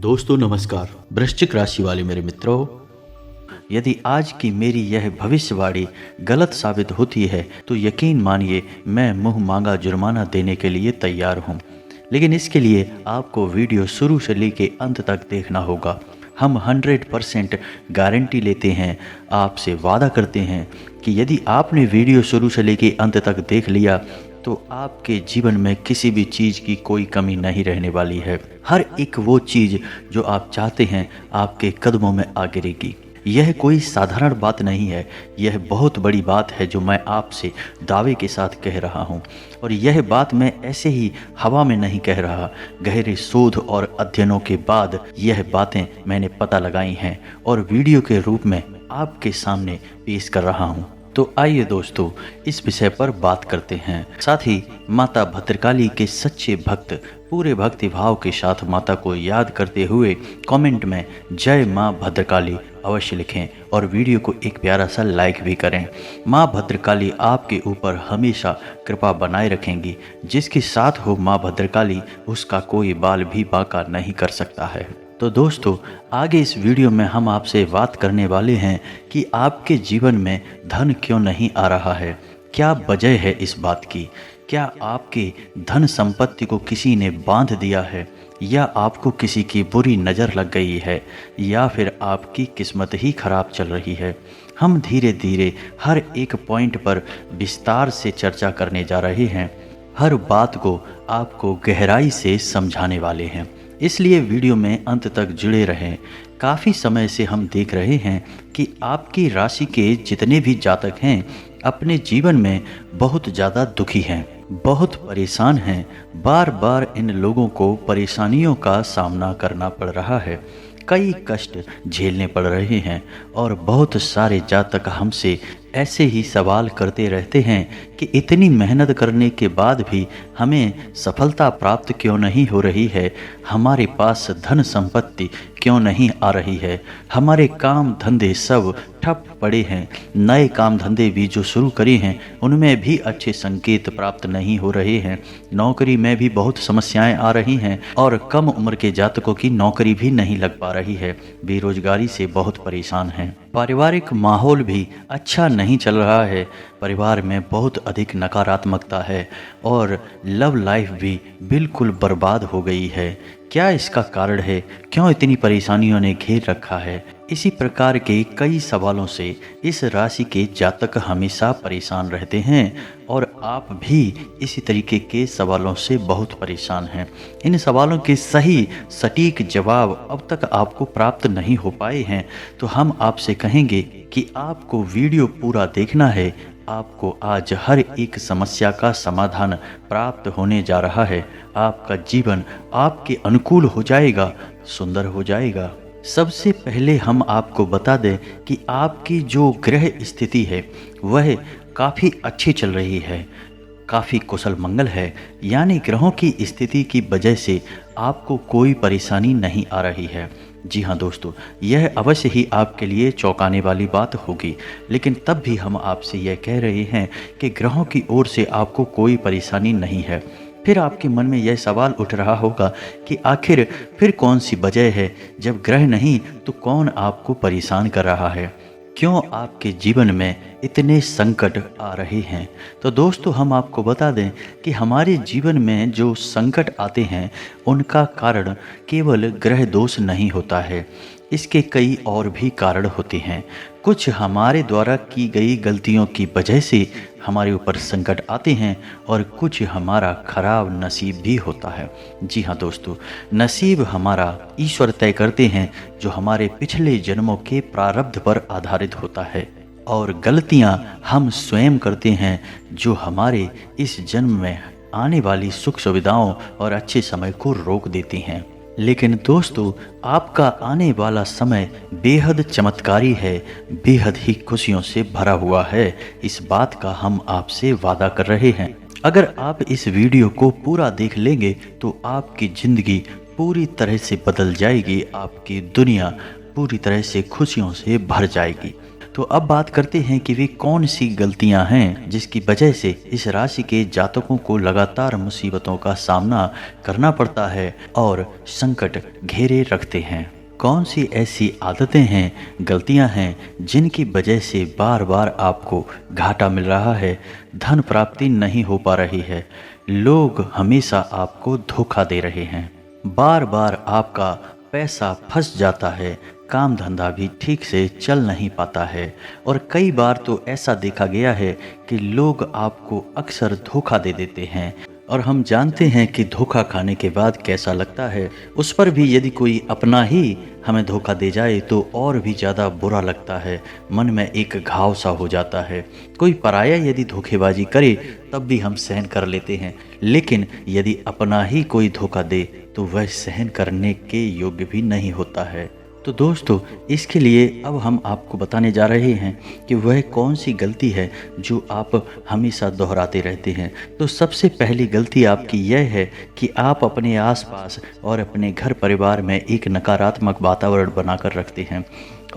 दोस्तों नमस्कार। वृश्चिक राशि वाले मेरे मित्रों, यदि आज की मेरी यह भविष्यवाणी गलत साबित होती है तो यकीन मानिए मैं मुंह मांगा जुर्माना देने के लिए तैयार हूं। लेकिन इसके लिए आपको वीडियो शुरू से लेकर अंत तक देखना होगा। हम 100% गारंटी लेते हैं, आपसे वादा करते हैं कि यदि आपने वीडियो शुरू से लेकर अंत तक देख लिया तो आपके जीवन में किसी भी चीज़ की कोई कमी नहीं रहने वाली है। हर एक वो चीज़ जो आप चाहते हैं आपके कदमों में आ गिरेगी। यह कोई साधारण बात नहीं है, यह बहुत बड़ी बात है जो मैं आपसे दावे के साथ कह रहा हूँ। और यह बात मैं ऐसे ही हवा में नहीं कह रहा, गहरे शोध और अध्ययनों के बाद यह बातें मैंने पता लगाई हैं और वीडियो के रूप में आपके सामने पेश कर रहा हूँ। तो आइए दोस्तों इस विषय पर बात करते हैं। साथ ही माता भद्रकाली के सच्चे भक्त पूरे भक्ति भाव के साथ माता को याद करते हुए कमेंट में जय माँ भद्रकाली अवश्य लिखें और वीडियो को एक प्यारा सा लाइक भी करें। माँ भद्रकाली आपके ऊपर हमेशा कृपा बनाए रखेंगी। जिसके साथ हो माँ भद्रकाली उसका कोई बाल भी बांका नहीं कर सकता है। तो दोस्तों आगे इस वीडियो में हम आपसे बात करने वाले हैं कि आपके जीवन में धन क्यों नहीं आ रहा है, क्या वजह है इस बात की। क्या आपके धन संपत्ति को किसी ने बांध दिया है, या आपको किसी की बुरी नज़र लग गई है, या फिर आपकी किस्मत ही खराब चल रही है। हम धीरे धीरे हर एक पॉइंट पर विस्तार से चर्चा करने जा रहे हैं। हर बात को आपको गहराई से समझाने वाले हैं, इसलिए वीडियो में अंत तक जुड़े रहें। काफ़ी समय से हम देख रहे हैं कि आपकी राशि के जितने भी जातक हैं अपने जीवन में बहुत ज़्यादा दुखी हैं, बहुत परेशान हैं। बार बार इन लोगों को परेशानियों का सामना करना पड़ रहा है, कई कष्ट झेलने पड़ रहे हैं। और बहुत सारे जातक हमसे ऐसे ही सवाल करते रहते हैं कि इतनी मेहनत करने के बाद भी हमें सफलता प्राप्त क्यों नहीं हो रही है, हमारे पास धन संपत्ति क्यों नहीं आ रही है, हमारे काम धंधे सब ठप पड़े हैं, नए काम धंधे भी जो शुरू करे हैं उनमें भी अच्छे संकेत प्राप्त नहीं हो रहे हैं, नौकरी में भी बहुत समस्याएं आ रही हैं और कम उम्र के जातकों की नौकरी भी नहीं लग पा रही है, बेरोजगारी से बहुत परेशान हैं। पारिवारिक माहौल भी अच्छा नहीं चल रहा है, परिवार में बहुत अधिक नकारात्मकता है और लव लाइफ भी बिल्कुल बर्बाद हो गई है। क्या इसका कारण है, क्यों इतनी परेशानियों ने घेर रखा है? इसी प्रकार के कई सवालों से इस राशि के जातक हमेशा परेशान रहते हैं और आप भी इसी तरीके के सवालों से बहुत परेशान हैं। इन सवालों के सही सटीक जवाब अब तक आपको प्राप्त नहीं हो पाए हैं, तो हम आपसे कहेंगे कि आपको वीडियो पूरा देखना है। आपको आज हर एक समस्या का समाधान प्राप्त होने जा रहा है। आपका जीवन आपके अनुकूल हो जाएगा, सुंदर हो जाएगा। सबसे पहले हम आपको बता दें कि आपकी जो ग्रह स्थिति है वह काफ़ी अच्छी चल रही है, काफ़ी कुशल मंगल है, यानी ग्रहों की स्थिति की वजह से आपको कोई परेशानी नहीं आ रही है। जी हाँ दोस्तों, यह अवश्य ही आपके लिए चौंकाने वाली बात होगी, लेकिन तब भी हम आपसे यह कह रहे हैं कि ग्रहों की ओर से आपको कोई परेशानी नहीं है। फिर आपके मन में यह सवाल उठ रहा होगा कि आखिर फिर कौन सी वजह है, जब ग्रह नहीं तो कौन आपको परेशान कर रहा है, क्यों आपके जीवन में इतने संकट आ रहे हैं। तो दोस्तों हम आपको बता दें कि हमारे जीवन में जो संकट आते हैं उनका कारण केवल ग्रह दोष नहीं होता है, इसके कई और भी कारण होते हैं। कुछ हमारे द्वारा की गई गलतियों की वजह से हमारे ऊपर संकट आते हैं और कुछ हमारा खराब नसीब भी होता है। जी हाँ दोस्तों, नसीब हमारा ईश्वर तय करते हैं, जो हमारे पिछले जन्मों के प्रारब्ध पर आधारित होता है, और गलतियाँ हम स्वयं करते हैं जो हमारे इस जन्म में आने वाली सुख सुविधाओं और अच्छे समय को रोक देती हैं। लेकिन दोस्तों आपका आने वाला समय बेहद चमत्कारी है, बेहद ही खुशियों से भरा हुआ है, इस बात का हम आपसे वादा कर रहे हैं। अगर आप इस वीडियो को पूरा देख लेंगे तो आपकी ज़िंदगी पूरी तरह से बदल जाएगी, आपकी दुनिया पूरी तरह से खुशियों से भर जाएगी। तो अब बात करते हैं कि वे कौन सी गलतियां हैं जिसकी वजह से इस राशि के जातकों को लगातार मुसीबतों का सामना करना पड़ता है और संकट घेरे रखते हैं। कौन सी ऐसी आदतें हैं, गलतियां हैं जिनकी वजह से बार बार आपको घाटा मिल रहा है, धन प्राप्ति नहीं हो पा रही है, लोग हमेशा आपको धोखा दे रहे हैं, बार बार आपका पैसा फंस जाता है, काम धंधा भी ठीक से चल नहीं पाता है और कई बार तो ऐसा देखा गया है कि लोग आपको अक्सर धोखा दे देते हैं और हम जानते हैं कि धोखा खाने के बाद कैसा लगता है। उस पर भी यदि कोई अपना ही हमें धोखा दे जाए तो और भी ज़्यादा बुरा लगता है, मन में एक घाव सा हो जाता है। कोई पराया यदि धोखेबाजी करे तब भी हम सहन कर लेते हैं, लेकिन यदि अपना ही कोई धोखा दे तो वह सहन करने के योग्य भी नहीं होता है। तो दोस्तों, इसके लिए अब हम आपको बताने जा रहे हैं कि वह कौन सी गलती है जो आप हमेशा दोहराते रहते हैं। तो सबसे पहली गलती आपकी यह है कि आप अपने आसपास और अपने घर परिवार में एक नकारात्मक वातावरण बनाकर रखते हैं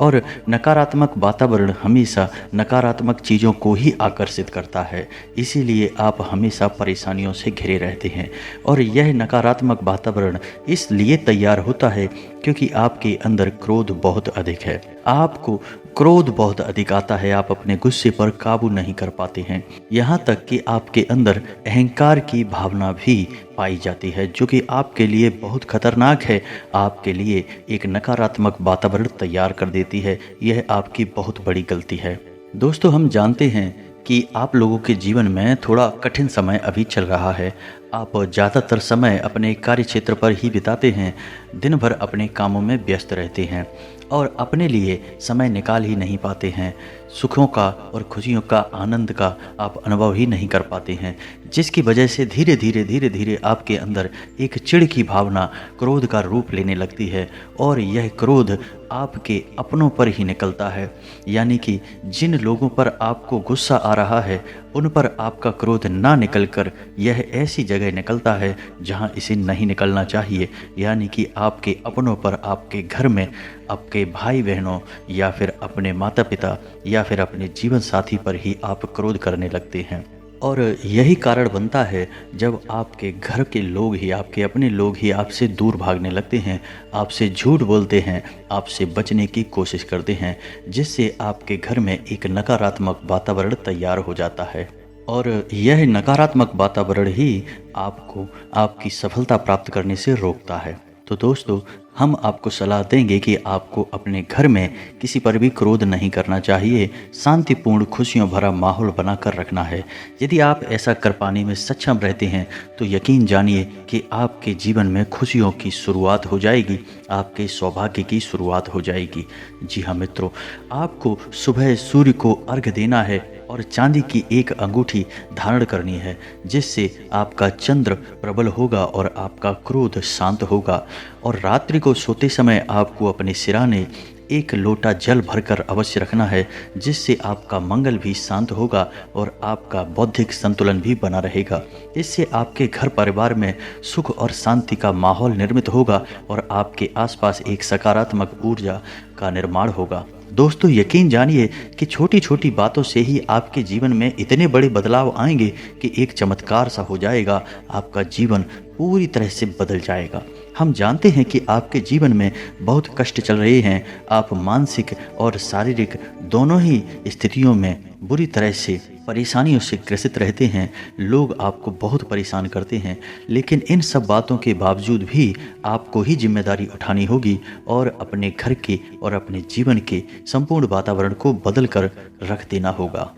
और नकारात्मक वातावरण हमेशा नकारात्मक चीज़ों को ही आकर्षित करता है। इसीलिए आप हमेशा परेशानियों से घिरे रहते हैं और यह नकारात्मक वातावरण इसलिए तैयार होता है क्योंकि आपके अंदर क्रोध बहुत अधिक है। आपको क्रोध बहुत अधिक आता है, आप अपने गुस्से पर काबू नहीं कर पाते हैं। यहाँ तक कि आपके अंदर अहंकार की भावना भी पाई जाती है जो कि आपके लिए बहुत खतरनाक है, आपके लिए एक नकारात्मक वातावरण तैयार कर देती है। यह आपकी बहुत बड़ी गलती है। दोस्तों, हम जानते हैं कि आप लोगों के जीवन में थोड़ा कठिन समय अभी चल रहा है। आप ज़्यादातर समय अपने कार्य क्षेत्र पर ही बिताते हैं, दिन भर अपने कामों में व्यस्त रहते हैं और अपने लिए समय निकाल ही नहीं पाते हैं। सुखों का और खुशियों का, आनंद का आप अनुभव ही नहीं कर पाते हैं, जिसकी वजह से धीरे धीरे आपके अंदर एक चिढ़ की भावना क्रोध का रूप लेने लगती है और यह क्रोध आपके अपनों पर ही निकलता है। यानी कि जिन लोगों पर आपको गुस्सा आ रहा है उन पर आपका क्रोध ना निकलकर यह ऐसी जगह निकलता है जहां इसे नहीं निकलना चाहिए। यानी कि आपके अपनों पर, आपके घर में, आपके भाई बहनों या फिर अपने माता पिता या फिर अपने जीवन साथी पर ही आप क्रोध करने लगते हैं। और यही कारण बनता है जब आपके घर के लोग ही, आपके अपने लोग ही आपसे दूर भागने लगते हैं, आपसे झूठ बोलते हैं, आपसे बचने की कोशिश करते हैं, जिससे आपके घर में एक नकारात्मक वातावरण तैयार हो जाता है और यह नकारात्मक वातावरण ही आपको आपकी सफलता प्राप्त करने से रोकता है। तो दोस्तों, हम आपको सलाह देंगे कि आपको अपने घर में किसी पर भी क्रोध नहीं करना चाहिए, शांतिपूर्ण खुशियों भरा माहौल बनाकर रखना है। यदि आप ऐसा कर पाने में सक्षम रहते हैं तो यकीन जानिए कि आपके जीवन में खुशियों की शुरुआत हो जाएगी, आपके सौभाग्य की शुरुआत हो जाएगी। जी हाँ मित्रों, आपको सुबह सूर्य को अर्घ्य देना है और चांदी की एक अंगूठी धारण करनी है, जिससे आपका चंद्र प्रबल होगा और आपका क्रोध शांत होगा। और रात्रि को सोते समय आपको अपने सिराने एक लोटा जल भरकर अवश्य रखना है, जिससे आपका मंगल भी शांत होगा और आपका बौद्धिक संतुलन भी बना रहेगा। इससे आपके घर परिवार में सुख और शांति का माहौल निर्मित होगा और आपके आसपास एक सकारात्मक ऊर्जा का निर्माण होगा। दोस्तों, यकीन जानिए कि छोटी छोटी बातों से ही आपके जीवन में इतने बड़े बदलाव आएंगे कि एक चमत्कार सा हो जाएगा, आपका जीवन पूरी तरह से बदल जाएगा। हम जानते हैं कि आपके जीवन में बहुत कष्ट चल रहे हैं, आप मानसिक और शारीरिक दोनों ही स्थितियों में बुरी तरह से परेशानियों से ग्रसित रहते हैं। लोग आपको बहुत परेशान करते हैं, लेकिन इन सब बातों के बावजूद भी आपको ही जिम्मेदारी उठानी होगी और अपने घर के और अपने जीवन के संपूर्ण वातावरण को बदल कर रख देना होगा।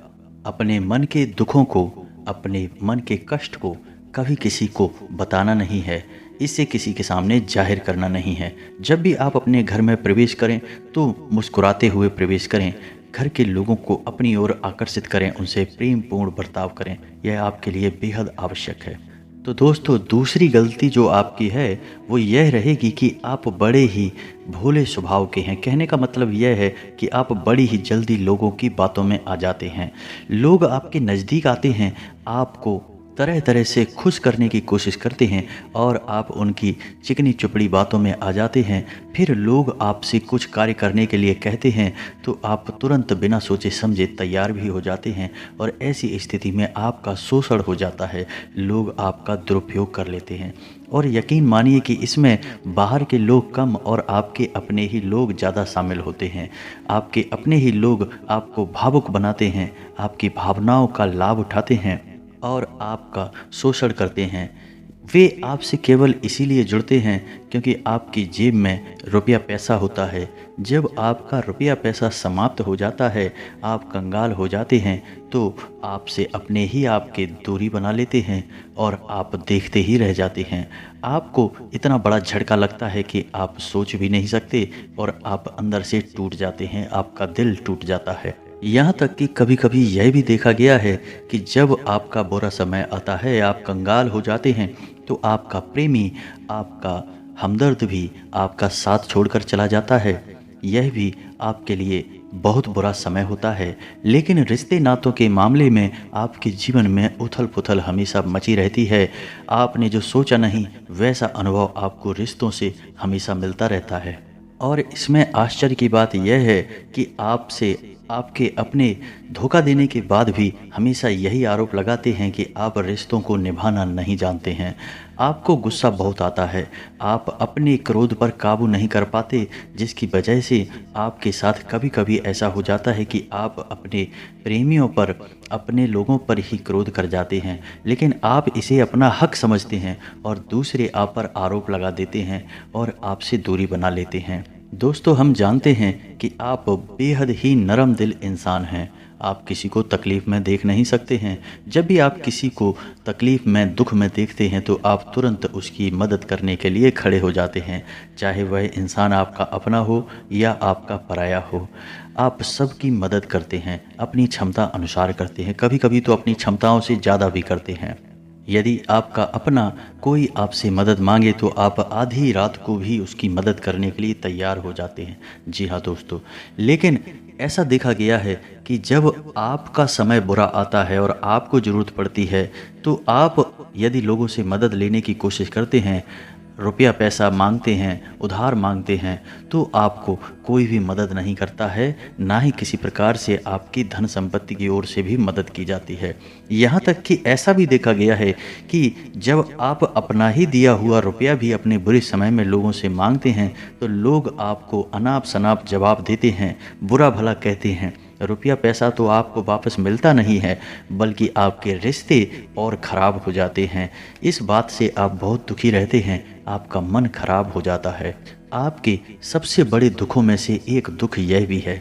अपने मन के दुखों को, अपने मन के कष्ट को कभी किसी को बताना नहीं है, इसे किसी के सामने जाहिर करना नहीं है। जब भी आप अपने घर में प्रवेश करें तो मुस्कुराते हुए प्रवेश करें, घर के लोगों को अपनी ओर आकर्षित करें, उनसे प्रेमपूर्ण बर्ताव करें। यह आपके लिए बेहद आवश्यक है। तो दोस्तों, दूसरी गलती जो आपकी है वो यह रहेगी कि आप बड़े ही भोले स्वभाव के हैं। कहने का मतलब यह है कि आप बड़ी ही जल्दी लोगों की बातों में आ जाते हैं। लोग आपके नज़दीक आते हैं, आपको तरह तरह से खुश करने की कोशिश करते हैं और आप उनकी चिकनी चुपड़ी बातों में आ जाते हैं। फिर लोग आपसे कुछ कार्य करने के लिए कहते हैं तो आप तुरंत बिना सोचे समझे तैयार भी हो जाते हैं और ऐसी स्थिति में आपका शोषण हो जाता है, लोग आपका दुरुपयोग कर लेते हैं। और यकीन मानिए कि इसमें बाहर के लोग कम और आपके अपने ही लोग ज़्यादा शामिल होते हैं। आपके अपने ही लोग आपको भावुक बनाते हैं, आपकी भावनाओं का लाभ उठाते हैं और आपका शोषण करते हैं। वे आपसे केवल इसीलिए जुड़ते हैं क्योंकि आपकी जेब में रुपया पैसा होता है। जब आपका रुपया पैसा समाप्त हो जाता है, आप कंगाल हो जाते हैं, तो आपसे अपने ही आपके दूरी बना लेते हैं और आप देखते ही रह जाते हैं। आपको इतना बड़ा झटका लगता है कि आप सोच भी नहीं सकते और आप अंदर से टूट जाते हैं, आपका दिल टूट जाता है। यहाँ तक कि कभी कभी यह भी देखा गया है कि जब आपका बुरा समय आता है, आप कंगाल हो जाते हैं, तो आपका प्रेमी, आपका हमदर्द भी आपका साथ छोड़कर चला जाता है। यह भी आपके लिए बहुत बुरा समय होता है। लेकिन रिश्ते नातों के मामले में आपके जीवन में उथल पुथल हमेशा मची रहती है। आपने जो सोचा नहीं वैसा अनुभव आपको रिश्तों से हमेशा मिलता रहता है। और इसमें आश्चर्य की बात यह है कि आपसे आपके अपने धोखा देने के बाद भी हमेशा यही आरोप लगाते हैं कि आप रिश्तों को निभाना नहीं जानते हैं। आपको गुस्सा बहुत आता है, आप अपने क्रोध पर काबू नहीं कर पाते, जिसकी वजह से आपके साथ कभी कभी ऐसा हो जाता है कि आप अपने प्रेमियों पर, अपने लोगों पर ही क्रोध कर जाते हैं। लेकिन आप इसे अपना हक समझते हैं और दूसरे आप पर आरोप लगा देते हैं और आपसे दूरी बना लेते हैं। दोस्तों, हम जानते हैं कि आप बेहद ही नरम दिल इंसान हैं। आप किसी को तकलीफ़ में देख नहीं सकते हैं। जब भी आप किसी को तकलीफ़ में, दुख में देखते हैं तो आप तुरंत उसकी मदद करने के लिए खड़े हो जाते हैं, चाहे वह इंसान आपका अपना हो या आपका पराया हो। आप सबकी मदद करते हैं, अपनी क्षमता अनुसार करते हैं, कभी कभी तो अपनी क्षमताओं से ज़्यादा भी करते हैं। यदि आपका अपना कोई आपसे मदद मांगे तो आप आधी रात को भी उसकी मदद करने के लिए तैयार हो जाते हैं। जी हाँ दोस्तों, लेकिन ऐसा देखा गया है कि जब आपका समय बुरा आता है और आपको ज़रूरत पड़ती है तो आप यदि लोगों से मदद लेने की कोशिश करते हैं, रुपया पैसा मांगते हैं, उधार मांगते हैं, तो आपको कोई भी मदद नहीं करता है, ना ही किसी प्रकार से आपकी धन संपत्ति की ओर से भी मदद की जाती है। यहाँ तक कि ऐसा भी देखा गया है कि जब आप अपना ही दिया हुआ रुपया भी अपने बुरे समय में लोगों से मांगते हैं तो लोग आपको अनाप शनाप जवाब देते हैं, बुरा भला कहते हैं। रुपया पैसा तो आपको वापस मिलता नहीं है, बल्कि आपके रिश्ते और ख़राब हो जाते हैं। इस बात से आप बहुत दुखी रहते हैं, आपका मन खराब हो जाता है। आपके सबसे बड़े दुखों में से एक दुख यह भी है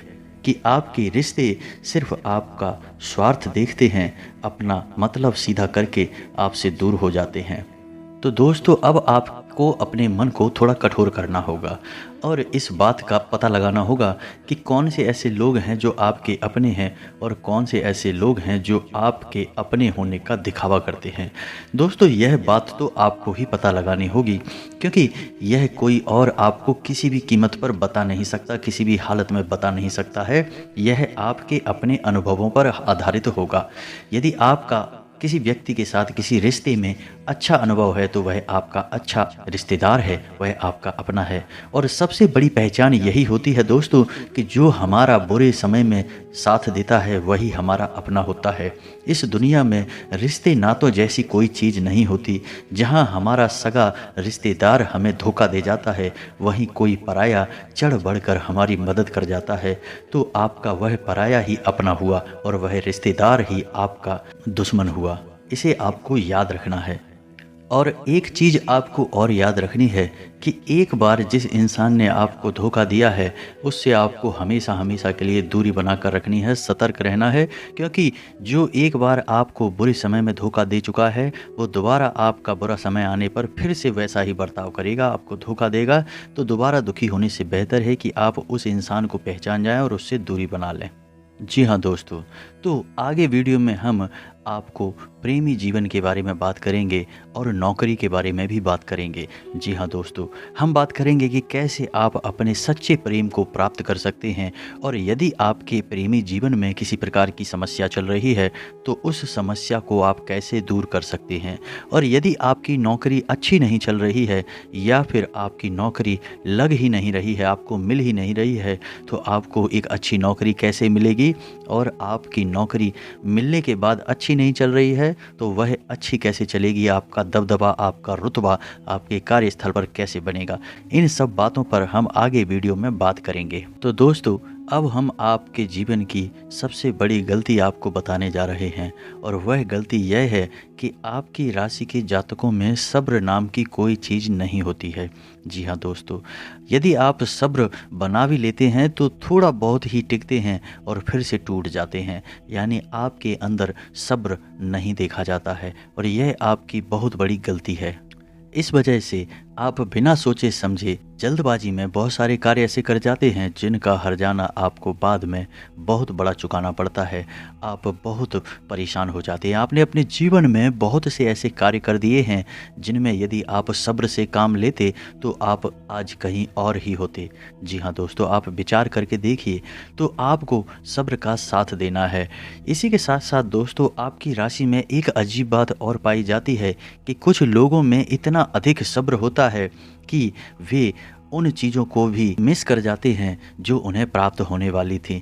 कि आपके रिश्ते सिर्फ आपका स्वार्थ देखते हैं, अपना मतलब सीधा करके आपसे दूर हो जाते हैं। तो दोस्तों, अब आपको अपने मन को थोड़ा कठोर करना होगा और इस बात का पता लगाना होगा कि कौन से ऐसे लोग हैं जो आपके अपने हैं और कौन से ऐसे लोग हैं जो आपके अपने होने का दिखावा करते हैं। दोस्तों, यह बात तो आपको ही पता लगानी होगी, क्योंकि यह कोई और आपको किसी भी कीमत पर बता नहीं सकता, किसी भी हालत में बता नहीं सकता है। यह आपके अपने अनुभवों पर आधारित होगा। यदि आपका किसी व्यक्ति के साथ किसी रिश्ते में अच्छा अनुभव है तो वह आपका अच्छा रिश्तेदार है, वह आपका अपना है। और सबसे बड़ी पहचान यही होती है दोस्तों कि जो हमारा बुरे समय में साथ देता है वही हमारा अपना होता है। इस दुनिया में रिश्ते नातों जैसी कोई चीज़ नहीं होती। जहां हमारा सगा रिश्तेदार हमें धोखा दे जाता है, वहीं कोई पराया चढ़ बढ़कर हमारी मदद कर जाता है, तो आपका वह पराया ही अपना हुआ और वह रिश्तेदार ही आपका दुश्मन हुआ। इसे आपको याद रखना है। और एक चीज़ आपको और याद रखनी है कि एक बार जिस इंसान ने आपको धोखा दिया है उससे आपको हमेशा हमेशा के लिए दूरी बनाकर रखनी है, सतर्क रहना है। क्योंकि जो एक बार आपको बुरे समय में धोखा दे चुका है वो दोबारा आपका बुरा समय आने पर फिर से वैसा ही बर्ताव करेगा, आपको धोखा देगा। तो दोबारा दुखी होने से बेहतर है कि आप उस इंसान को पहचान जाएं और उससे दूरी बना लें। जी हाँ दोस्तों, तो आगे वीडियो में हम आपको प्रेमी जीवन के बारे में बात करेंगे और नौकरी के बारे में भी बात करेंगे। जी हाँ दोस्तों, हम बात करेंगे कि कैसे आप अपने सच्चे प्रेम को प्राप्त कर सकते हैं, और यदि आपके प्रेमी जीवन में किसी प्रकार की समस्या चल रही है तो उस समस्या को आप कैसे दूर कर सकते हैं। और यदि आपकी नौकरी अच्छी नहीं चल रही है या फिर आपकी नौकरी लग ही नहीं रही है, आपको मिल ही नहीं रही है, तो आपको एक अच्छी नौकरी कैसे मिलेगी, और आपकी नौकरी मिलने के बाद अच्छी नहीं चल रही है तो वह अच्छी कैसे चलेगी, आपका दबदबा, आपका रुतबा आपके कार्यस्थल पर कैसे बनेगा। इन सब बातों पर हम आगे वीडियो में बात करेंगे। तो दोस्तों, अब हम आपके जीवन की सबसे बड़ी गलती आपको बताने जा रहे हैं, और वह गलती यह है कि आपकी राशि के जातकों में सब्र नाम की कोई चीज़ नहीं होती है। जी हाँ दोस्तों, यदि आप सब्र बना भी लेते हैं तो थोड़ा बहुत ही टिकते हैं और फिर से टूट जाते हैं, यानी आपके अंदर सब्र नहीं देखा जाता है, और यह आपकी बहुत बड़ी गलती है। इस वजह से आप बिना सोचे समझे जल्दबाजी में बहुत सारे कार्य ऐसे कर जाते हैं जिनका हर्जाना आपको बाद में बहुत बड़ा चुकाना पड़ता है। आप बहुत परेशान हो जाते हैं। आपने अपने जीवन में बहुत से ऐसे कार्य कर दिए हैं जिनमें यदि आप सब्र से काम लेते तो आप आज कहीं और ही होते। जी हाँ दोस्तों, आप विचार करके देखिए, तो आपको सब्र का साथ देना है। इसी के साथ साथ दोस्तों, आपकी राशि में एक अजीब बात और पाई जाती है कि कुछ लोगों में इतना अधिक सब्र होता है कि वे उन चीज़ों को भी मिस कर जाते हैं जो उन्हें प्राप्त होने वाली थी।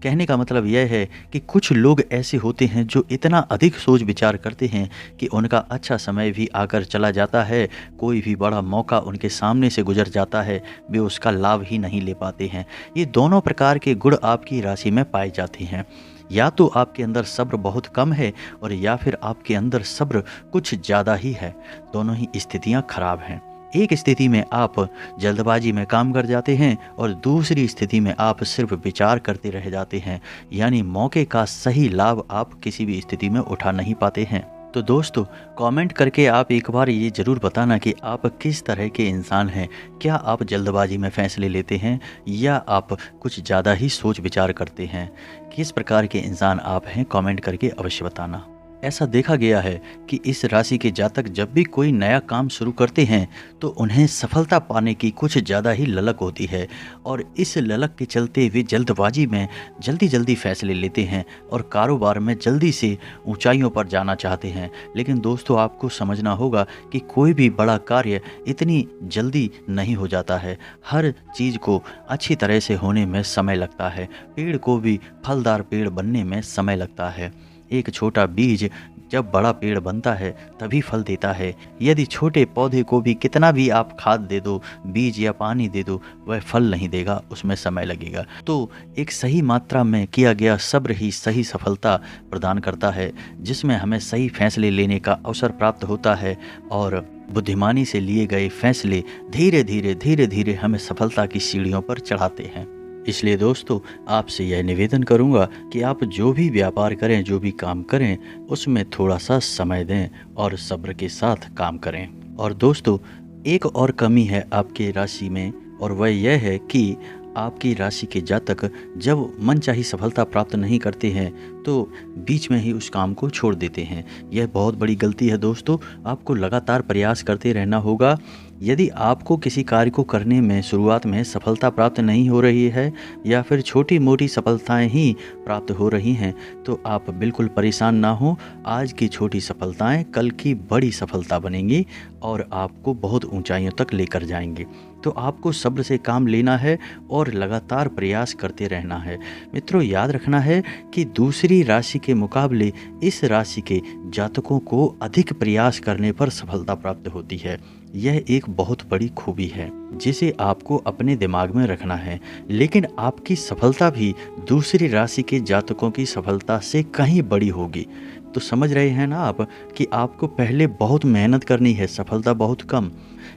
कहने का मतलब यह है कि कुछ लोग ऐसे होते हैं जो इतना अधिक सोच विचार करते हैं कि उनका अच्छा समय भी आकर चला जाता है, कोई भी बड़ा मौका उनके सामने से गुजर जाता है, वे उसका लाभ ही नहीं ले पाते हैं। ये दोनों प्रकार के गुण आपकी राशि में पाए जाते हैं। या तो आपके अंदर सब्र बहुत कम है, और या फिर आपके अंदर सब्र कुछ ज़्यादा ही है। दोनों ही स्थितियाँ खराब हैं। एक स्थिति में आप जल्दबाजी में काम कर जाते हैं और दूसरी स्थिति में आप सिर्फ विचार करते रह जाते हैं, यानी मौके का सही लाभ आप किसी भी स्थिति में उठा नहीं पाते हैं। तो दोस्तों, कमेंट करके आप एक बार ये ज़रूर बताना कि आप किस तरह के इंसान हैं। क्या आप जल्दबाजी में फैसले लेते हैं या आप कुछ ज़्यादा ही सोच विचार करते हैं? किस प्रकार के इंसान आप हैं, कमेंट करके अवश्य बताना। ऐसा देखा गया है कि इस राशि के जातक जब भी कोई नया काम शुरू करते हैं तो उन्हें सफलता पाने की कुछ ज़्यादा ही ललक होती है, और इस ललक के चलते वे जल्दबाजी में जल्दी जल्दी फैसले लेते हैं और कारोबार में जल्दी से ऊंचाइयों पर जाना चाहते हैं। लेकिन दोस्तों, आपको समझना होगा कि कोई भी बड़ा कार्य इतनी जल्दी नहीं हो जाता है। हर चीज़ को अच्छी तरह से होने में समय लगता है। पेड़ को भी फलदार पेड़ बनने में समय लगता है। एक छोटा बीज जब बड़ा पेड़ बनता है तभी फल देता है। यदि छोटे पौधे को भी कितना भी आप खाद दे दो, बीज या पानी दे दो, वह फल नहीं देगा, उसमें समय लगेगा। तो एक सही मात्रा में किया गया सब्र ही सही सफलता प्रदान करता है, जिसमें हमें सही फैसले लेने का अवसर प्राप्त होता है, और बुद्धिमानी से लिए गए फैसले धीरे धीरे हमें सफलता की सीढ़ियों पर चढ़ाते हैं। इसलिए दोस्तों, आपसे यह निवेदन करूंगा कि आप जो भी व्यापार करें, जो भी काम करें, उसमें थोड़ा सा समय दें और सब्र के साथ काम करें। और दोस्तों, एक और कमी है आपके राशि में, और वह यह है कि आपकी राशि के जातक जब मनचाही सफलता प्राप्त नहीं करते हैं तो बीच में ही उस काम को छोड़ देते हैं। यह बहुत बड़ी गलती है दोस्तों। आपको लगातार प्रयास करते रहना होगा। यदि आपको किसी कार्य को करने में शुरुआत में सफलता प्राप्त नहीं हो रही है या फिर छोटी मोटी सफलताएं ही प्राप्त हो रही हैं, तो आप बिल्कुल परेशान ना हो। आज की छोटी सफलताएं कल की बड़ी सफलता बनेंगी और आपको बहुत ऊंचाइयों तक लेकर जाएंगे। तो आपको सब्र से काम लेना है और लगातार प्रयास करते रहना है। मित्रों, याद रखना है कि दूसरी राशि के मुकाबले इस राशि के जातकों को अधिक प्रयास करने पर सफलता प्राप्त होती है। यह एक बहुत बड़ी खूबी है जिसे आपको अपने दिमाग में रखना है। लेकिन आपकी सफलता भी दूसरी राशि के जातकों की सफलता से कहीं बड़ी होगी। तो समझ रहे हैं ना आप कि आपको पहले बहुत मेहनत करनी है, सफलता बहुत कम।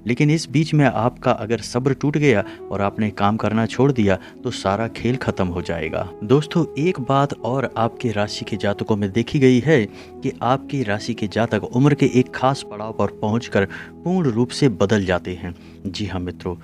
लेकिन इस बीच में आपका अगर सब्र टूट गया और आपने काम करना छोड़ दिया तो सारा खेल खत्म हो जाएगा। दोस्तों, एक बात और आपके राशि के जातकों में देखी गई है कि आपकी राशि के जातक उम्र के एक खास पड़ाव पर पहुंचकर पूर्ण रूप से बदल जाते हैं। जी हाँ मित्रों,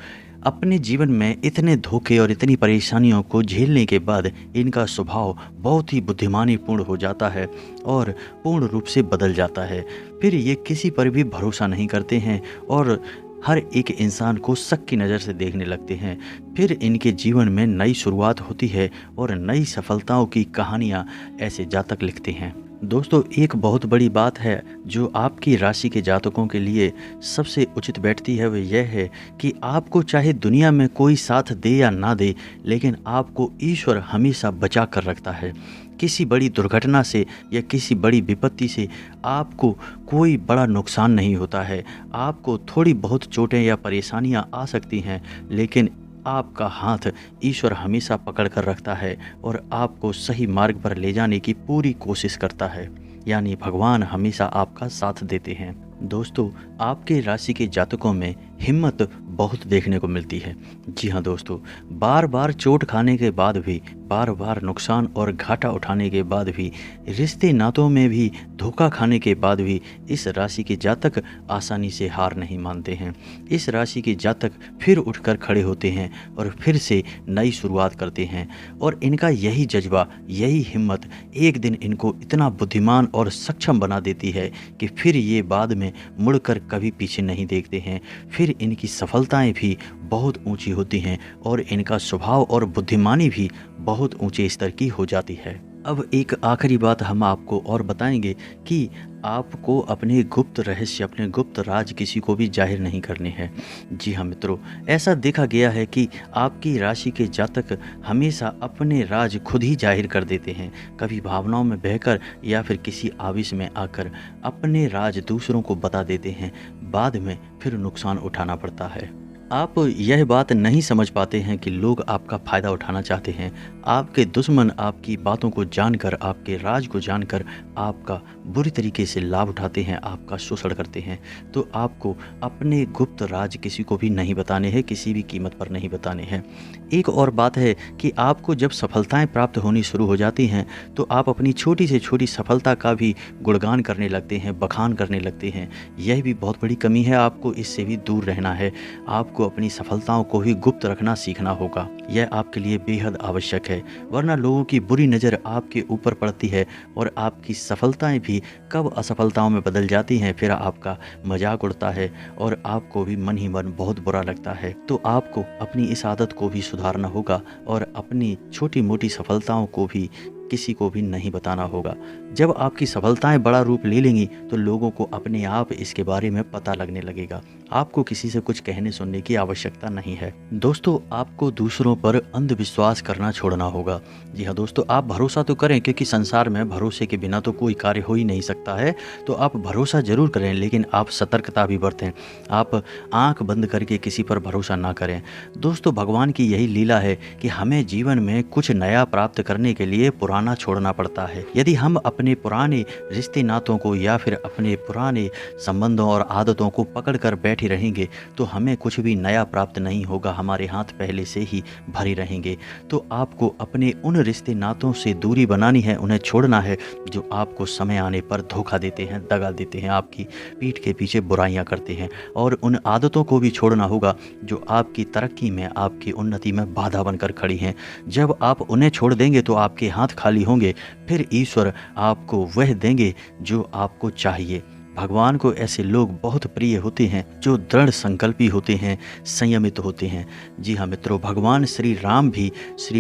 अपने जीवन में इतने धोखे और इतनी परेशानियों को झेलने के बाद इनका स्वभाव बहुत ही बुद्धिमानीपूर्ण हो जाता है और पूर्ण रूप से बदल जाता है। फिर ये किसी पर भी भरोसा नहीं करते हैं और हर एक इंसान को शक की नज़र से देखने लगते हैं। फिर इनके जीवन में नई शुरुआत होती है और नई सफलताओं की कहानियाँ ऐसे जातक लिखते हैं। दोस्तों, एक बहुत बड़ी बात है जो आपकी राशि के जातकों के लिए सबसे उचित बैठती है, वह यह है कि आपको चाहे दुनिया में कोई साथ दे या ना दे, लेकिन आपको ईश्वर हमेशा बचा कर रखता है। किसी बड़ी दुर्घटना से या किसी बड़ी विपत्ति से आपको कोई बड़ा नुकसान नहीं होता है। आपको थोड़ी बहुत चोटें या परेशानियां आ सकती हैं, लेकिन आपका हाथ ईश्वर हमेशा पकड़ कर रखता है और आपको सही मार्ग पर ले जाने की पूरी कोशिश करता है। यानी भगवान हमेशा आपका साथ देते हैं। दोस्तों, आपके राशि के जातकों में हिम्मत बहुत देखने को मिलती है। जी हाँ दोस्तों, बार बार चोट खाने के बाद भी, बार बार नुकसान और घाटा उठाने के बाद भी, रिश्ते नातों में भी धोखा खाने के बाद भी इस राशि के जातक आसानी से हार नहीं मानते हैं। इस राशि के जातक फिर उठकर खड़े होते हैं और फिर से नई शुरुआत करते हैं और इनका यही जज्बा, यही हिम्मत एक दिन इनको इतना बुद्धिमान और सक्षम बना देती है कि फिर ये बाद में मुड़कर कभी पीछे नहीं देखते हैं। फिर इनकी सफलताएं भी बहुत ऊंची होती हैं और इनका स्वभाव और बुद्धिमानी भी बहुत ऊंचे स्तर की हो जाती है। अब एक आखिरी बात हम आपको और बताएंगे कि आपको अपने गुप्त रहस्य, अपने गुप्त राज किसी को भी जाहिर नहीं करने हैं। जी हाँ मित्रों, ऐसा देखा गया है कि आपकी राशि के जातक हमेशा अपने राज खुद ही जाहिर कर देते हैं, कभी भावनाओं में बहकर या फिर किसी आवेश में आकर अपने राज दूसरों को बता देते हैं। बाद में फिर नुकसान उठाना पड़ता है। आप यह बात नहीं समझ पाते हैं कि लोग आपका फ़ायदा उठाना चाहते हैं। आपके दुश्मन आपकी बातों को जानकर, आपके राज को जानकर आपका बुरी तरीके से लाभ उठाते हैं, आपका शोषण करते हैं। तो आपको अपने गुप्त राज किसी को भी नहीं बताने हैं, किसी भी कीमत पर नहीं बताने हैं। एक और बात है कि आपको जब सफलताएं प्राप्त होनी शुरू हो जाती हैं तो आप अपनी छोटी से छोटी सफलता का भी गुणगान करने लगते हैं, बखान करने लगते हैं। यह भी बहुत बड़ी कमी है, आपको इससे भी दूर रहना है। आपको अपनी सफलताओं को भी गुप्त रखना सीखना होगा। यह आपके लिए बेहद आवश्यक है, वरना लोगों की बुरी नज़र आपके ऊपर पड़ती है और आपकी सफलताएं भी कब असफलताओं में बदल जाती हैं, फिर आपका मजाक उड़ता है और आपको भी मन ही मन बहुत बुरा लगता है। तो आपको अपनी इस आदत को भी सुधारना होगा और अपनी छोटी मोटी सफलताओं को भी किसी को भी नहीं बताना होगा। जब आपकी सफलताएं बड़ा रूप ले लेंगी तो लोगों को अपने आप इसके बारे में पता लगने लगेगा। आपको किसी से कुछ कहने सुनने की आवश्यकता नहीं है। दोस्तों, आपको दूसरों पर अंधविश्वास करना छोड़ना होगा। जी हाँ दोस्तों, आप भरोसा तो करें, क्योंकि संसार में भरोसे के बिना तो कोई कार्य हो ही नहीं सकता है। तो आप भरोसा जरूर करें, लेकिन आप सतर्कता भी बरतें। आप आंख बंद करके किसी पर भरोसा ना करें। दोस्तों, भगवान की यही लीला है कि हमें जीवन में कुछ नया प्राप्त करने के लिए पुराना छोड़ना पड़ता है। यदि हम अपने पुराने रिश्ते नातों को या फिर अपने पुराने संबंधों और आदतों को पकड़कर बैठे रहेंगे तो हमें कुछ भी नया प्राप्त नहीं होगा, हमारे हाथ पहले से ही भरे रहेंगे। तो आपको अपने उन रिश्ते नातों से दूरी बनानी है, उन्हें छोड़ना है जो आपको समय आने पर धोखा देते हैं, दगा देते हैं, आपकी पीठ के पीछे बुराइयां करते हैं। और उन आदतों को भी छोड़ना होगा जो आपकी तरक्की में, आपकी उन्नति में बाधा बनकर खड़ी हैं। जब आप उन्हें छोड़ देंगे तो आपके हाथ खाली होंगे, फिर ईश्वर आपको वह देंगे जो आपको चाहिए। भगवान को ऐसे लोग बहुत प्रिय होते हैं जो दृढ़ संकल्पी होते हैं, संयमित होते हैं। जी हाँ मित्रों, भगवान श्री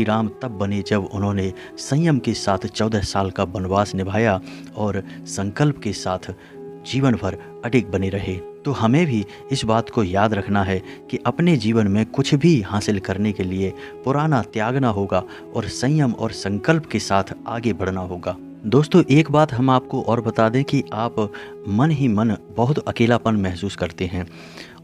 राम तब बने जब उन्होंने संयम के साथ 14 साल का वनवास निभाया और संकल्प के साथ जीवन भर अडिग बने रहे। तो हमें भी इस बात को याद रखना है कि अपने जीवन में कुछ भी हासिल करने के लिए पुराना त्यागना होगा और संयम और संकल्प के साथ आगे बढ़ना होगा। दोस्तों, एक बात हम आपको और बता दें कि आप मन ही मन बहुत अकेलापन महसूस करते हैं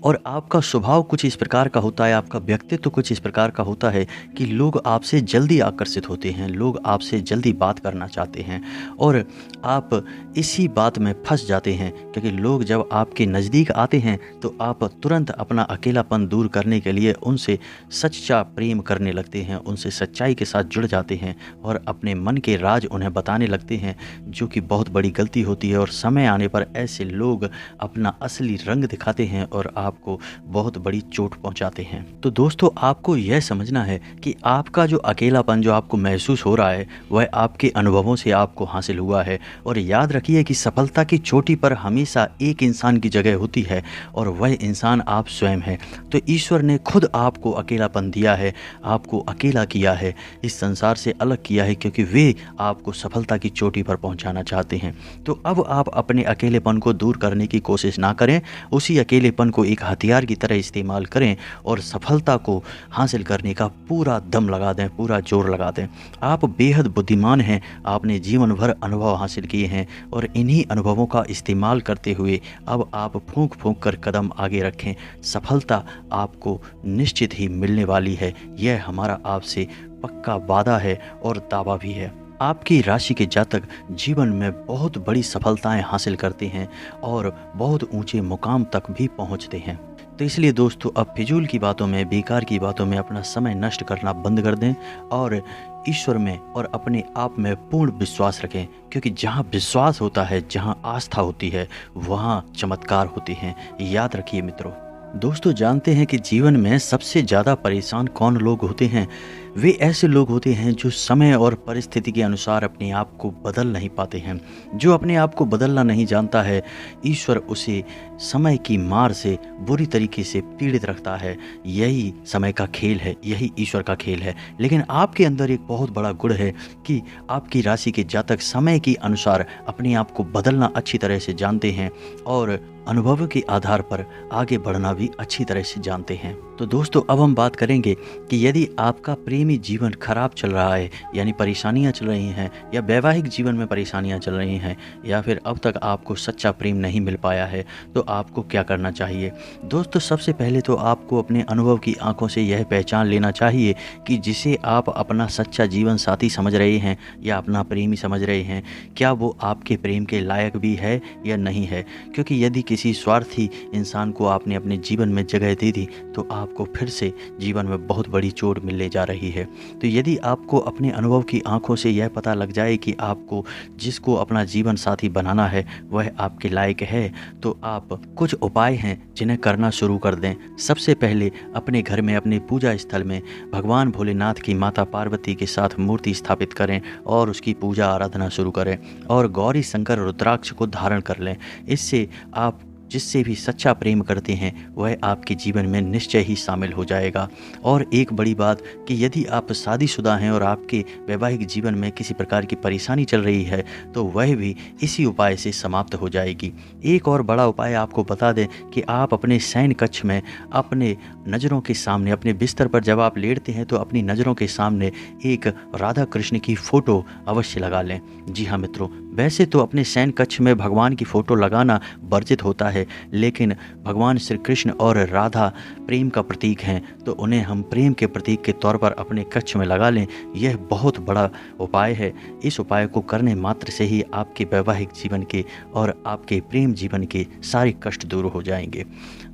और आपका स्वभाव कुछ इस प्रकार का होता है, आपका व्यक्तित्व कुछ इस प्रकार का होता है कि लोग आपसे जल्दी आकर्षित होते हैं, लोग आपसे जल्दी बात करना चाहते हैं और आप इसी बात में फंस जाते हैं, क्योंकि लोग जब आपके नज़दीक आते हैं तो आप तुरंत अपना अकेलापन दूर करने के लिए उनसे सच्चा प्रेम करने लगते हैं, उनसे सच्चाई के साथ जुड़ जाते हैं और अपने मन के राज उन्हें बताने लगते हैं, जो कि बहुत बड़ी गलती होती है। और समय आने पर ऐसे लोग अपना असली रंग दिखाते हैं और आप आपको बहुत बड़ी चोट पहुंचाते हैं। तो दोस्तों, आपको यह समझना है कि आपका जो अकेलापन जो आपको महसूस हो रहा है वह आपके अनुभवों से आपको हासिल हुआ है। और याद रखिए कि सफलता की चोटी पर हमेशा एक इंसान की जगह होती है और वह इंसान आप स्वयं हैं। तो ईश्वर ने खुद आपको अकेलापन दिया है, आपको अकेला किया है, इस संसार से अलग किया है, क्योंकि वे आपको सफलता की चोटी पर पहुंचाना चाहते हैं। तो अब आप अपने अकेलेपन को दूर करने की कोशिश ना करें, उसी अकेलेपन को एक हथियार की तरह इस्तेमाल करें और सफलता को हासिल करने का पूरा दम लगा दें, पूरा जोर लगा दें। आप बेहद बुद्धिमान हैं, आपने जीवन भर अनुभव हासिल किए हैं और इन्हीं अनुभवों का इस्तेमाल करते हुए अब आप फूंक फूंक कर कदम आगे रखें। सफलता आपको निश्चित ही मिलने वाली है, यह हमारा आपसे पक्का वादा है और दावा भी है। आपकी राशि के जातक जीवन में बहुत बड़ी सफलताएं हासिल करते हैं और बहुत ऊंचे मुकाम तक भी पहुंचते हैं। तो इसलिए दोस्तों, अब फिजूल की बातों में, बेकार की बातों में अपना समय नष्ट करना बंद कर दें और ईश्वर में और अपने आप में पूर्ण विश्वास रखें, क्योंकि जहाँ विश्वास होता है, जहाँ आस्था होती है, वहाँ चमत्कार होते हैं। याद रखिए मित्रों। दोस्तों, जानते हैं कि जीवन में सबसे ज़्यादा परेशान कौन लोग होते हैं? वे ऐसे लोग होते हैं जो समय और परिस्थिति के अनुसार अपने आप को बदल नहीं पाते हैं। जो अपने आप को बदलना नहीं जानता है, ईश्वर उसे समय की मार से बुरी तरीके से पीड़ित रखता है। यही समय का खेल है, यही ईश्वर का खेल है। लेकिन आपके अंदर एक बहुत बड़ा गुण है कि आपकी राशि के जातक समय के अनुसार अपने आप को बदलना अच्छी तरह से जानते हैं और अनुभवों के आधार पर आगे बढ़ना भी अच्छी तरह से जानते हैं। तो दोस्तों, अब हम बात करेंगे कि यदि आपका प्रेमी जीवन खराब चल रहा है, यानी परेशानियां चल रही हैं, या वैवाहिक जीवन में परेशानियां चल रही हैं, या फिर अब तक आपको सच्चा प्रेम नहीं मिल पाया है, तो आपको क्या करना चाहिए? दोस्तों, सबसे पहले तो आपको अपने अनुभव की आंखों से यह पहचान लेना चाहिए कि जिसे आप अपना सच्चा जीवन साथी समझ रहे हैं या अपना प्रेमी समझ रहे हैं, क्या वो आपके प्रेम के लायक भी है या नहीं है। क्योंकि यदि किसी स्वार्थी इंसान को आपने अपने जीवन में जगह दे दी, तो आपको फिर से जीवन में बहुत बड़ी चोट मिलने जा रही है। तो यदि आपको अपने अनुभव की आंखों से यह पता लग जाए कि आपको जिसको अपना जीवन साथी बनाना है वह आपके लायक है, तो आप कुछ उपाय हैं जिन्हें करना शुरू कर दें। सबसे पहले अपने घर में, अपने पूजा स्थल में भगवान भोलेनाथ की माता पार्वती के साथ मूर्ति स्थापित करें और उसकी पूजा आराधना शुरू करें और गौरी शंकर रुद्राक्ष को धारण कर लें। इससे आप जिससे भी सच्चा प्रेम करते हैं वह आपके जीवन में निश्चय ही शामिल हो जाएगा। और एक बड़ी बात कि यदि आप शादीशुदा हैं और आपके वैवाहिक जीवन में किसी प्रकार की परेशानी चल रही है, तो वह भी इसी उपाय से समाप्त हो जाएगी। एक और बड़ा उपाय आपको बता दें कि आप अपने शयन कक्ष में अपने नज़रों के सामने, अपने बिस्तर पर जब आप लेटते हैं तो अपनी नज़रों के सामने एक राधा कृष्ण की फ़ोटो अवश्य लगा लें। जी हाँ मित्रों, वैसे तो अपने शयन कक्ष में भगवान की फ़ोटो लगाना वर्जित होता है, लेकिन भगवान श्री कृष्ण और राधा प्रेम का प्रतीक हैं, तो उन्हें हम प्रेम के प्रतीक के तौर पर अपने कक्ष में लगा लें। यह बहुत बड़ा उपाय है। इस उपाय को करने मात्र से ही आपके वैवाहिक जीवन के और आपके प्रेम जीवन के सारे कष्ट दूर हो जाएंगे।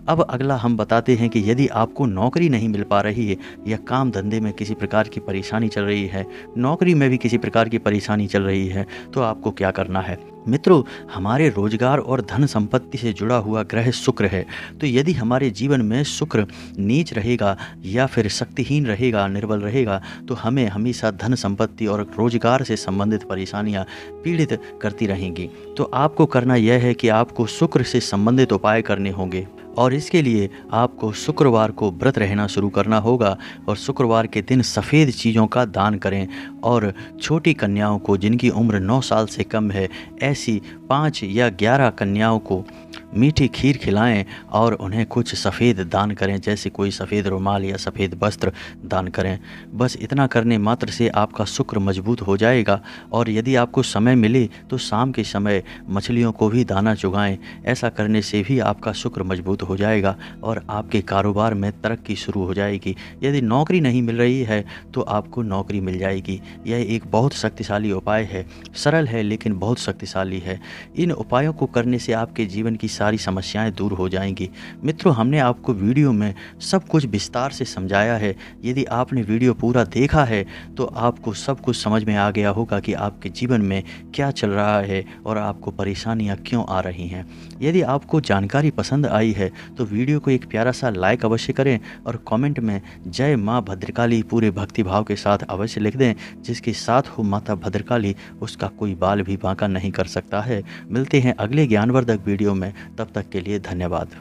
अब अगला हम बताते हैं कि यदि आपको नौकरी नहीं मिल पा रही है या काम धंधे में किसी प्रकार की परेशानी चल रही है, नौकरी में भी किसी प्रकार की परेशानी चल रही है, तो आपको क्या करना है? मित्रों, हमारे रोजगार और धन संपत्ति से जुड़ा हुआ ग्रह शुक्र है। तो यदि हमारे जीवन में शुक्र नीच रहेगा या फिर शक्तिहीन रहेगा, निर्बल रहेगा, तो हमें हमेशा धन संपत्ति और रोजगार से संबंधित परेशानियां पीड़ित करती रहेंगी। तो आपको करना यह है कि आपको शुक्र से संबंधित उपाय करने होंगे और इसके लिए आपको शुक्रवार को व्रत रहना शुरू करना होगा और शुक्रवार के दिन सफ़ेद चीज़ों का दान करें और छोटी कन्याओं को जिनकी उम्र 9 साल से कम है, ऐसी 5 या 11 कन्याओं को मीठी खीर खिलाएं और उन्हें कुछ सफ़ेद दान करें, जैसे कोई सफ़ेद रुमाल या सफ़ेद वस्त्र दान करें। बस इतना करने मात्र से आपका शुक्र मजबूत हो जाएगा। और यदि आपको समय मिले तो शाम के समय मछलियों को भी दाना चुगाएं। ऐसा करने से भी आपका शुक्र मजबूत हो जाएगा और आपके कारोबार में तरक्की शुरू हो जाएगी। यदि नौकरी नहीं मिल रही है तो आपको नौकरी मिल जाएगी। यह एक बहुत शक्तिशाली उपाय है, सरल है लेकिन बहुत शक्तिशाली है। इन उपायों को करने से आपके जीवन की सारी समस्याएं दूर हो जाएंगी। मित्रों, हमने आपको वीडियो में सब कुछ विस्तार से समझाया है। यदि आपने वीडियो पूरा देखा है तो आपको सब कुछ समझ में आ गया होगा कि आपके जीवन में क्या चल रहा है और आपको परेशानियां क्यों आ रही हैं। यदि आपको जानकारी पसंद आई है तो वीडियो को एक प्यारा सा लाइक अवश्य करें और कमेंट में जय माँ भद्रकाली पूरे भक्तिभाव के साथ अवश्य लिख दें। जिसके साथ हो माता भद्रकाली, उसका कोई बाल भी बांका नहीं कर सकता है। मिलते हैं अगले ज्ञानवर्धक वीडियो में, तब तक के लिए धन्यवाद।